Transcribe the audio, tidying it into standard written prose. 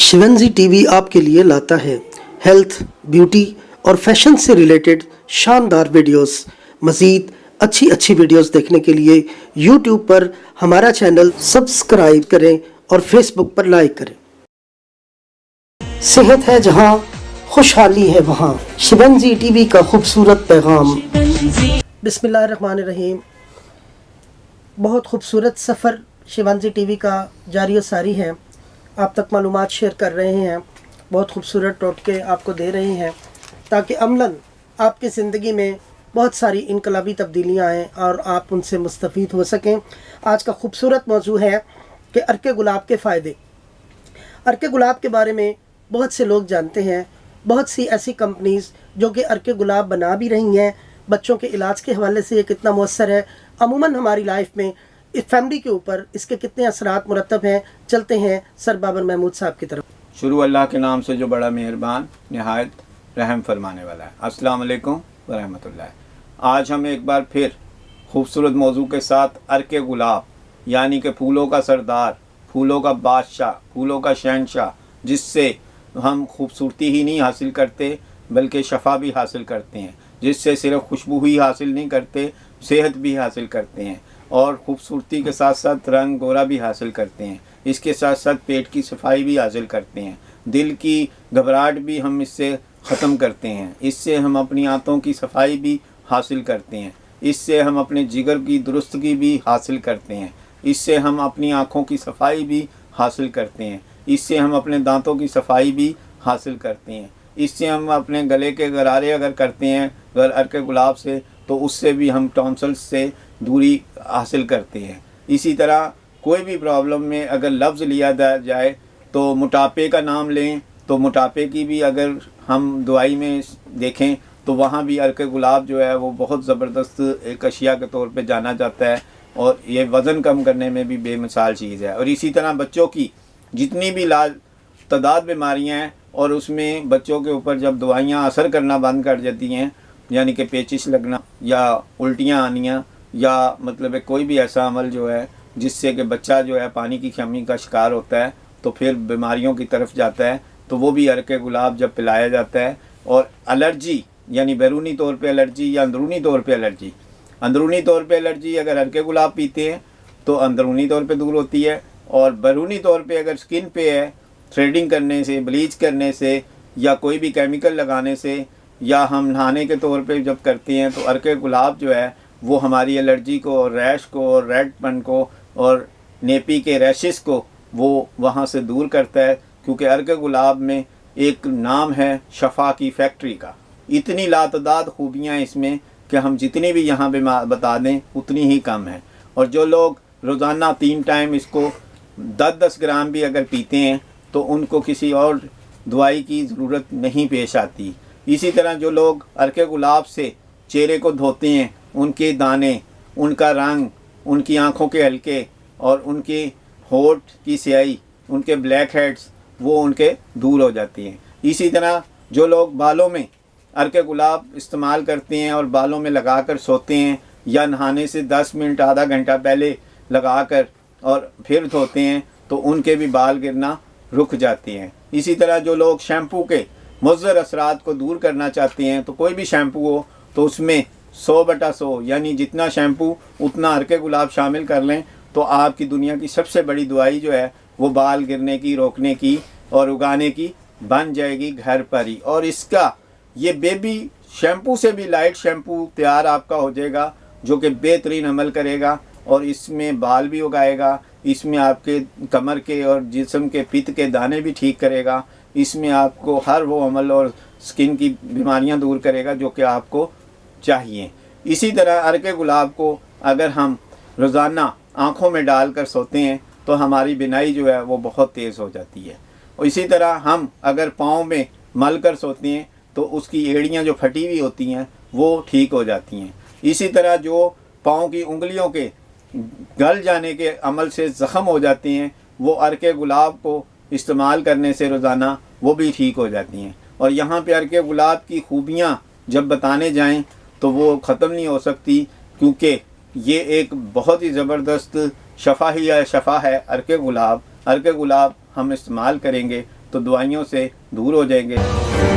शिवंजी TV आपके लिए लाता है हेल्थ, ब्यूटी और फैशन से रिलेटेड शानदार वीडियोस। मज़ीद अच्छी वीडियोस देखने के लिए यूट्यूब पर हमारा चैनल सब्सक्राइब करें और फेसबुक पर लाइक करें। सेहत है जहां, खुशहाली है वहां। शिवंजी टीवी का खूबसूरत पैगाम। बिस्मिल्लाहिर्रहमानिर्रहीम। बहुत खूबसूरत सफ़र शिवंजी टीवी का जारी व सारी है। आप तक मालूमात शेयर कर रहे हैं, बहुत खूबसूरत टोटके आपको दे रहे हैं ताकि अमलन आपकी ज़िंदगी में बहुत सारी इनकलाबी तब्दीलियाँ आएँ और आप उनसे मुस्तफ़ीद हो सकें। आज का खूबसूरत मौजू है कि अर्के गुलाब के फ़ायदे। अर्के गुलाब के बारे में बहुत से लोग जानते हैं। बहुत सी ऐसी कंपनीज़ जो कि अर्के गुलाब बना भी रही हैं। बच्चों के इलाज के हवाले से ये कितना मौसर है, अमूमन हमारी लाइफ में इस फैमिली के ऊपर इसके कितने असरात मुरतब हैं। चलते हैं सर बाबर महमूद साहब की तरफ। शुरू अल्लाह के नाम से जो बड़ा मेहरबान नहायत रहम फरमाने वाला है। अस्सलाम वालेकुम व रहमतुल्लाह। आज हम एक बार फिर खूबसूरत मौजू के साथ अर्के गुलाब यानी कि फूलों का सरदार, फूलों का बादशाह, फूलों का शहंशाह, जिससे हम खूबसूरती ही नहीं हासिल करते बल्कि शफ़ा भी हासिल करते हैं, जिससे सिर्फ खुशबू ही हासिल नहीं करते, सेहत भी हासिल करते हैं और ख़ूबसूरती के साथ साथ रंग गोरा भी हासिल करते हैं। इसके साथ साथ पेट की सफाई भी हासिल करते हैं, दिल की घबराहट भी हम इससे ख़त्म करते हैं, इससे हम अपनी आंतों की सफाई भी हासिल करते हैं, इससे हम अपने जिगर की दुरुस्तगी भी हासिल करते हैं, इससे हम अपनी आँखों की सफाई भी हासिल करते हैं, इससे हम अपने दांतों की सफाई भी हासिल करते हैं, इससे हम अपने गले के गरारे अगर करते हैं अर्के गुलाब से तो उससे भी हम टॉन्सिल्स से दूरी हासिल करते हैं। इसी तरह कोई भी प्रॉब्लम में अगर लफ्ज़ लिया जाए तो मोटापे का नाम लें तो मोटापे की भी अगर हम दवाई में देखें तो वहाँ भी अर्के गुलाब जो है वो बहुत ज़बरदस्त एक अशिया के तौर पे जाना जाता है और ये वज़न कम करने में भी बेमिसाल चीज़ है। और इसी तरह बच्चों की जितनी भी तादाद बीमारियाँ हैं और उसमें बच्चों के ऊपर जब दवाइयाँ असर करना बंद कर जाती हैं, यानी कि पेचिश लगना या उल्टियाँ आनियाँ या मतलब कोई भी ऐसा अमल जो है जिससे कि बच्चा जो है पानी की कमी का शिकार होता है तो फिर बीमारियों की तरफ जाता है, तो वो भी अर्के गुलाब जब पिलाया जाता है। और एलर्जी यानी बैरूनी तौर पे एलर्जी या अंदरूनी तौर पे एलर्जी, अंदरूनी तौर पे एलर्जी अगर अर्के गुलाब पीते हैं तो अंदरूनी तौर पे दूर होती है और बैरूनी तौर पे अगर स्किन पे है, थ्रेडिंग करने से, ब्लीच करने से या कोई भी केमिकल लगाने से या हम नहाने के तौर पे जब करते हैं तो अर्के गुलाब जो है वो हमारी एलर्जी को और रैश को और रेडपन को और नेपी के रैशेस को वो वहाँ से दूर करता है, क्योंकि अर्के गुलाब में एक नाम है शफ़ा की फैक्ट्री का। इतनी लातदाद खूबियाँ इसमें कि हम जितनी भी यहाँ पे बता दें उतनी ही कम है। और जो लोग रोज़ाना 3 टाइम इसको 10-10 ग्राम भी अगर पीते हैं तो उनको किसी और दवाई की ज़रूरत नहीं पेश आती। इसी तरह जो लोग अर्के गुलाब से चेहरे को धोते हैं, उनके दाने, उनका रंग, उनकी आँखों के हल्के और उनके होठ की स्याही, उनके ब्लैक हेड्स वो उनके दूर हो जाती हैं। इसी तरह जो लोग बालों में अर्के गुलाब इस्तेमाल करते हैं और बालों में लगाकर सोते हैं या नहाने से 10 मिनट आधा घंटा पहले लगाकर और फिर धोते हैं तो उनके भी बाल गिरना रुक जाते हैं। इसी तरह जो लोग शैम्पू के मुज़र असरात को दूर करना चाहते हैं तो कोई भी शैम्पू हो तो उसमें 100/100 यानी जितना शैम्पू उतना अर्के गुलाब शामिल कर लें तो आपकी दुनिया की सबसे बड़ी दवाई जो है वो बाल गिरने की, रोकने की और उगाने की बन जाएगी घर पर ही। और इसका ये बेबी शैम्पू से भी लाइट शैम्पू तैयार आपका हो जाएगा जो कि बेहतरीन अमल करेगा और इसमें बाल भी उगाएगा, इसमें आपके कमर के और जिस्म के पित्त के दाने भी ठीक करेगा, इसमें आपको हर वो अमल और स्किन की बीमारियां दूर करेगा जो कि आपको चाहिए। इसी तरह अर्के गुलाब को अगर हम रोज़ाना आँखों में डाल कर सोते हैं तो हमारी बिनाई जो है वो बहुत तेज़ हो जाती है। और इसी तरह हम अगर पाँव में मल कर सोते हैं तो उसकी एड़ियाँ जो फटी हुई होती हैं वो ठीक हो जाती हैं। इसी तरह जो पाँव की उंगलियों के गल जाने के अमल से ज़ख़म हो जाती हैं वो अर्के गुलाब को इस्तेमाल करने से रोज़ाना वो भी ठीक हो जाती हैं। और यहाँ पे अर्के गुलाब की खूबियाँ जब बताने जाएं तो वो ख़त्म नहीं हो सकती, क्योंकि ये एक बहुत ही ज़बरदस्त शफ़ा है अर्के गुलाब। अर्के गुलाब हम इस्तेमाल करेंगे तो दवाइयों से दूर हो जाएंगे।